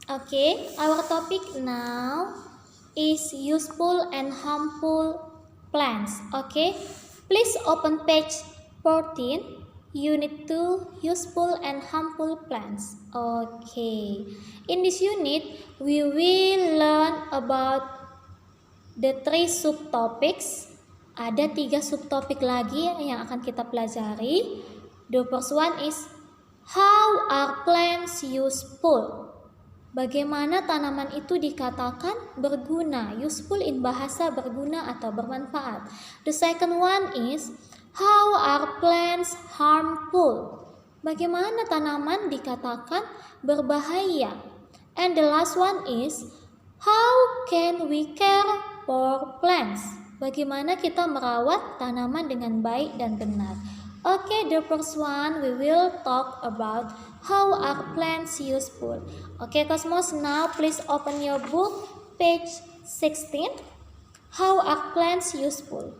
Okay, our topic now is useful and harmful plants. Okay, please open page 14, unit 2, useful and harmful plants. Okay, in this unit we will learn about the 3 subtopics. Ada 3 subtopik lagi yang akan kita pelajari. The first one is how are plants useful? Bagaimana tanaman itu dikatakan berguna, useful in bahasa berguna atau bermanfaat. The second one is how are plants harmful? Bagaimana tanaman dikatakan berbahaya. And the last one is how can we care for plants? Bagaimana kita merawat tanaman dengan baik dan benar. Okay, the first one we will talk about how are plants useful. Okay, Cosmos, now please open your book, page 16. How are plants useful?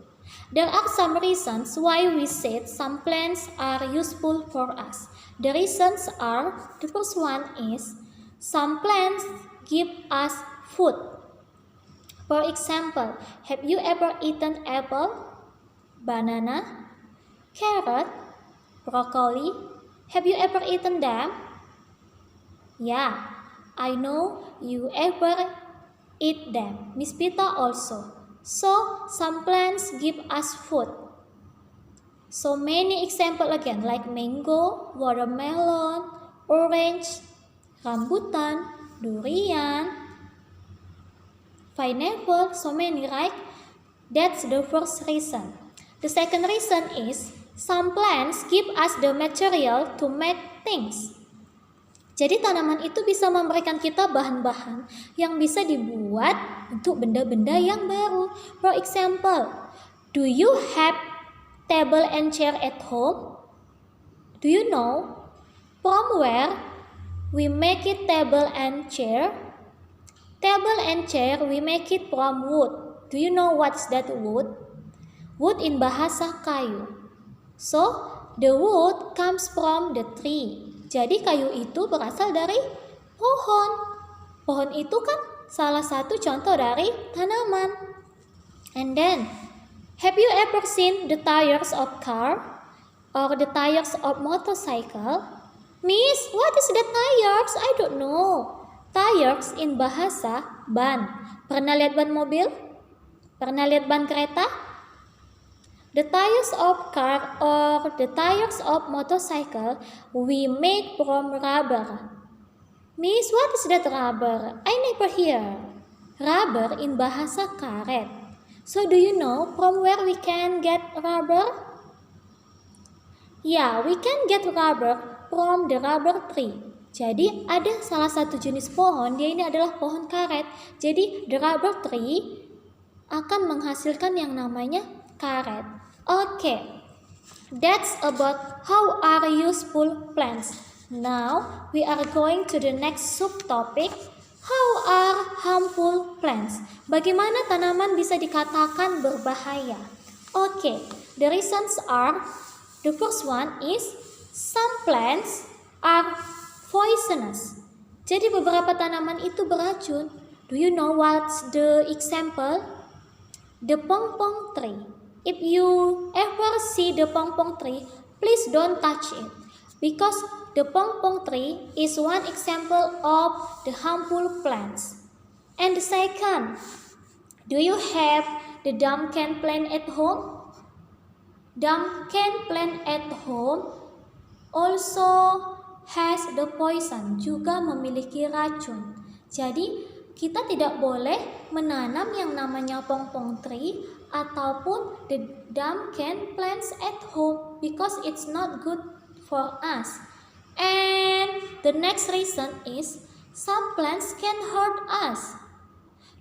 There are some reasons why we said some plants are useful for us. The reasons are, the first one is, some plants give us food. For example, have you ever eaten apple, banana, carrot, broccoli? Have you ever eaten them? Yeah, I know you ever eat them. Miss Pita also. So, some plants give us food. So many examples again, like mango, watermelon, orange, rambutan, durian, pineapple, so many, right? That's the first reason. The second reason is some plants give us the material to make things. Jadi tanaman itu bisa memberikan kita bahan-bahan yang bisa dibuat untuk benda-benda yang baru. For example, do you have table and chair at home? Do you know from where we make it table and chair? Table and chair we make it from wood. Do you know what's that wood? Wood in bahasa kayu. So, the wood comes from the tree. Jadi kayu itu berasal dari pohon. Pohon itu kan salah satu contoh dari tanaman. And then, have you ever seen the tires of car or the tires of motorcycle? Miss, what is the tires? I don't know. Tires in bahasa ban. Pernah lihat ban mobil? Pernah lihat ban kereta? The tires of car or the tires of motorcycle we make from rubber. Miss, what is that rubber? I never hear. Rubber in bahasa karet. So do you know from where we can get rubber? Yeah, we can get rubber from the rubber tree. Jadi ada salah satu jenis pohon, dia ini adalah pohon karet. Jadi the rubber tree akan menghasilkan yang namanya karet. Okay, that's about how are useful plants. Now we are going to the next subtopic. How are harmful plants? Bagaimana tanaman bisa dikatakan berbahaya? Okay, the reasons are, the first one is some plants are poisonous. Jadi beberapa tanaman itu beracun. Do you know what's the example? The pongpong tree. If you ever see the pongpong tree, please don't touch it. Because the pongpong tree is one example of the harmful plants. And the second, do you have the pumpkin plant at home? Pumpkin plant at home also has the poison, juga memiliki racun. Jadi kita tidak boleh menanam yang namanya pongpong tree ataupun the pumpkin plants at home because it's not good for us. And the next reason is some plants can hurt us.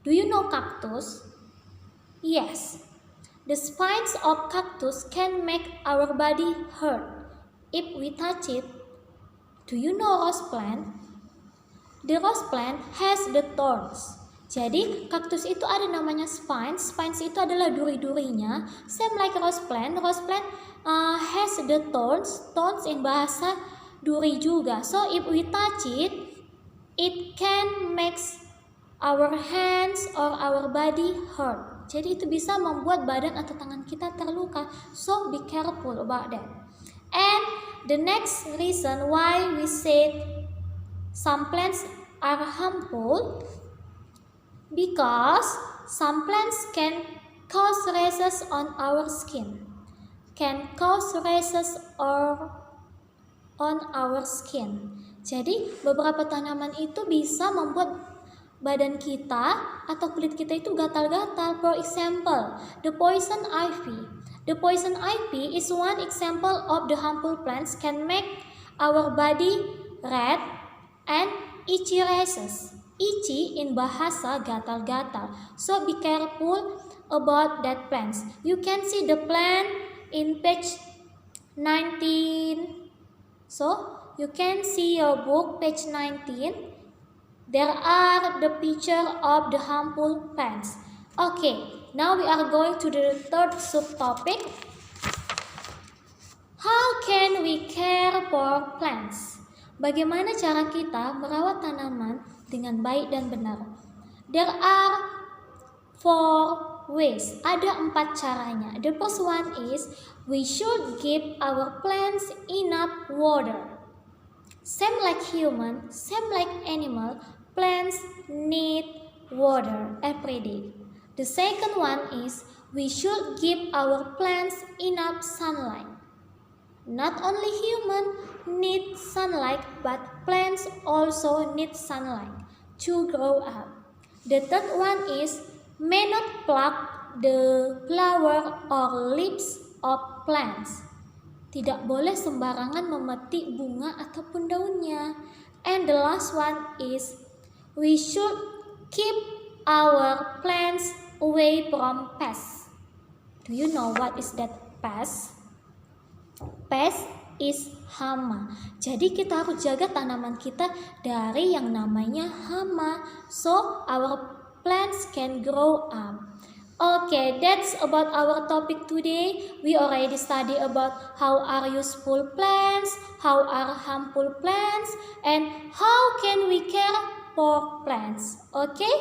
Do you know cactus? Yes. The spines of cactus can make our body hurt if we touch it. Do you know rose plant? The rose plant has the thorns. Jadi kaktus itu ada namanya spines. Spines itu adalah duri-durinya. Same like rose plant. Rose plant has the thorns. Thorns in bahasa duri juga. So if we touch it, It can make our hands or our body hurt. Jadi itu bisa membuat badan atau tangan kita terluka. So be careful about that. And the next reason why we said some plants are harmful, because some plants can cause rashes on our skin. Can cause rashes or on our skin. Jadi beberapa tanaman itu bisa membuat badan kita atau kulit kita itu gatal-gatal. For example, the poison ivy. The poison ivy is one example of the harmful plants can make our body red and itchy rashes. Itchy in bahasa gatal-gatal. So be careful about that plants. You can see the plant in page 19. So you can see your book page 19. There are the picture of the harmful plants. Okay, now we are going to the third subtopic. How can we care for plants? Bagaimana cara kita merawat tanaman dengan baik dan benar? There are 4 ways. Ada 4 caranya. The first one is we should give our plants enough water. Same like human, same like animal, plants need water every day. The second one is we should give our plants enough sunlight. Not only human need sunlight, but plants also need sunlight to grow up. The third one is may not pluck the flower or leaves of plants. Tidak boleh sembarangan memetik bunga ataupun daunnya. And the last one is we should keep our plants away from pests. Do you know what is that pest? Pest is hama. Jadi kita harus jaga tanaman kita dari yang namanya hama. So our plants can grow up. Okay, that's about our topic today. We already studied about how are useful plants, how are harmful plants, and how can we care for plants. Okay?